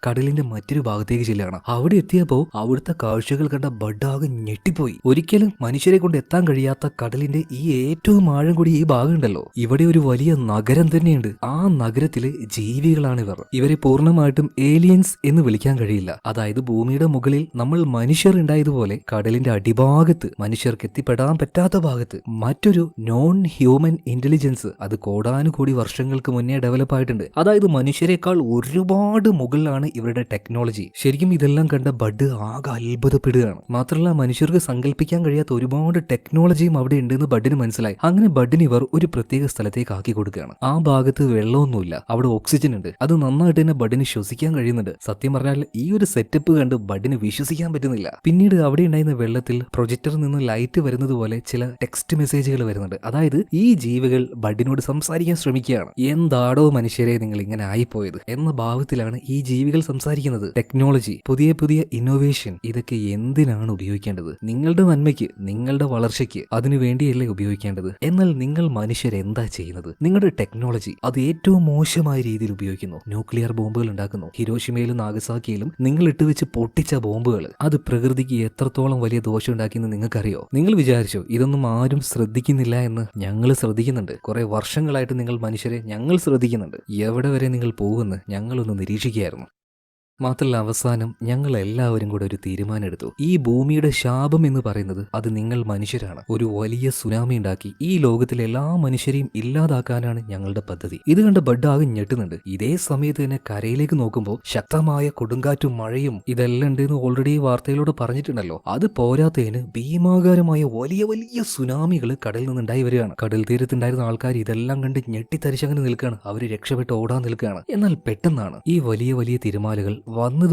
കടലിന്റെ മറ്റൊരു ഭാഗത്തേക്ക് ചെല്ലുകയാണ്. അവിടെ എത്തിയപ്പോൾ അവിടുത്തെ കാഴ്ചകൾ കണ്ട ബഡ് ആകെ ഞെട്ടിപ്പോയി. ഒരിക്കലും മനുഷ്യരെ കൊണ്ട് എത്താൻ കഴിയാത്ത കടലിന്റെ ഈ ഏറ്റവും ആഴം കൂടി ഈ ഭാഗം ഉണ്ടല്ലോ, ഇവിടെ ഒരു വലിയ നഗരം തന്നെയുണ്ട്. ആ നഗരത്തില് ജീവികളാണ് ഇവർ. ഇവരെ പൂർണ്ണമായിട്ടും ഏലിയൻസ് എന്ന് വിളിക്കാൻ കഴിയില്ല. അതായത് ഭൂമിയുടെ മുകളിൽ നമ്മൾ മനുഷ്യർ ഉണ്ടായതുപോലെ കടലിന്റെ അടിഭാഗത്ത് മനുഷ്യർക്ക് എത്തിപ്പെടാൻ പറ്റാത്ത ഭാഗത്ത് മറ്റൊരു നോൺ ഹ്യൂമൻ ഇന്റലിജൻസ് അത് കോടാനുകോടി വർഷങ്ങൾക്ക് മുന്നേ ഡെവലപ്പ് ആയിട്ടുണ്ട്. അതായത് മനുഷ്യരെക്കാൾ ഒരുപാട് മുകളിലാണ് ഇവരുടെ ടെക്നോളജി. ശരിക്കും ഇതെല്ലാം കണ്ട ബഡ് ആകെ അത്ഭുതപ്പെടുകയാണ്. മാത്രമല്ല മനുഷ്യർക്ക് സങ്കല്പിക്കാൻ കഴിയാത്ത ഒരുപാട് ടെക്നോളജിയും അവിടെ ഉണ്ടെന്ന് ബഡിന് മനസ്സിലായി. അങ്ങനെ ബഡിന് ഇവർ ഒരു പ്രത്യേക സ്ഥലത്തേക്ക് ആക്കി കൊടുക്കുകയാണ്. ആ ഭാഗത്ത് വെള്ളമൊന്നുമില്ല, അവിടെ ഓക്സിജൻ ഉണ്ട്. അത് നന്നായിട്ട് തന്നെ ബഡിന് ശ്വസിക്കാൻ കഴിയുന്നുണ്ട്. സത്യം പറഞ്ഞാൽ ഈ ഒരു സെറ്റപ്പ് കണ്ട് ബഡിന് വിശ്വസിക്കാൻ പറ്റുന്നില്ല. പിന്നീട് അവിടെ ഉണ്ടായിരുന്ന വെള്ളത്തിൽ പ്രൊജക്ടറിൽ നിന്ന് ലൈറ്റ് വരുന്നത് പോലെ ചില ടെക്സ്റ്റ് മെസ്സേജുകൾ വരുന്നുണ്ട്. അതായത് ഈ ജീവികൾ ബഡിനോട് സംസാരിക്കാൻ ശ്രമിക്കുകയാണ്. എന്താടോ മനുഷ്യരെ നിങ്ങൾ ഇങ്ങനെ ആയിപ്പോയത് എന്ന ഭാവത്തിലാണ് ഈ ജീവികൾ സംസാരിക്കുന്നത്. ടെക്നോളജി, പുതിയ പുതിയ ഇന്നോവേഷൻ, ഇതൊക്കെ എന്തിനാണ് ഉപയോഗിക്കേണ്ടത്? നിങ്ങളുടെ നന്മയ്ക്ക്, നിങ്ങളുടെ വളർച്ചയ്ക്ക്, അതിനു വേണ്ടിയല്ലേ ഉപയോഗിക്കേണ്ടത്? എന്നാൽ നിങ്ങൾ മനുഷ്യർ എന്താ ചെയ്യുന്നത്? നിങ്ങളുടെ ടെക്നോളജി അത് ഏറ്റവും മോശമായ രീതിയിൽ ഉപയോഗിക്കുന്നു. ന്യൂക്ലിയർ ബോംബുകൾ ഉണ്ടാക്കുന്നു. ഹിരോഷിമയിലും നാഗസാക്കിയിലും നിങ്ങൾ ഇട്ടുവെച്ച് പൊട്ടിച്ച ബോംബുകൾ അത് പ്രകൃതിക്ക് എത്രത്തോളം വലിയ ദോഷം ഉണ്ടാക്കിയെന്ന് നിങ്ങൾക്കറിയോ? നിങ്ങൾ വിചാരിച്ചോ ഇതൊന്നും ആരും ശ്രദ്ധിക്കുന്നില്ല എന്ന്? ഞങ്ങൾ ശ്രദ്ധിക്കുന്നുണ്ട്. കുറെ വർഷങ്ങളായിട്ട് നിങ്ങൾ മനുഷ്യരെ ഞങ്ങൾ ശ്രദ്ധിക്കുന്നുണ്ട്. എവിടെ വരെ നിങ്ങൾ പോകുമെന്ന് ഞങ്ങളൊന്ന് നിരീക്ഷിക്കുകയായിരുന്നു. മാത്രമല്ല അവസാനം ഞങ്ങൾ എല്ലാവരും കൂടെ ഒരു തീരുമാനം എടുത്തു. ഈ ഭൂമിയുടെ ശാപം എന്ന് പറയുന്നത് അത് നിങ്ങൾ മനുഷ്യരാണ്. ഒരു വലിയ സുനാമി ഉണ്ടാക്കി ഈ ലോകത്തിലെ എല്ലാ മനുഷ്യരെയും ഇല്ലാതാക്കാനാണ് ഞങ്ങളുടെ പദ്ധതി. ഇത് കണ്ട് ബഡ് ആകെ ഞെട്ടുന്നുണ്ട്. ഇതേ സമയത്ത് തന്നെ കരയിലേക്ക് നോക്കുമ്പോൾ ശക്തമായ കൊടുങ്കാറ്റും മഴയും ഇതെല്ലാം ഉണ്ടെന്ന് ഓൾറെഡി വാർത്തയിലൂടെ പറഞ്ഞിട്ടുണ്ടല്ലോ. അത് പോരാത്തതിന് ഭീമാകാരമായ വലിയ വലിയ സുനാമികൾ കടലിൽ നിന്നുണ്ടായി വരികയാണ്. കടൽ തീരത്തുണ്ടായിരുന്ന ആൾക്കാർ ഇതെല്ലാം കണ്ട് ഞെട്ടിത്തരിച്ചങ്ങനെ നിൽക്കുകയാണ്. അവർ രക്ഷപ്പെട്ട് ഓടാൻ നിൽക്കുകയാണ്. എന്നാൽ പെട്ടെന്നാണ് ഈ വലിയ വലിയ തിരമാലകൾ വന്നത്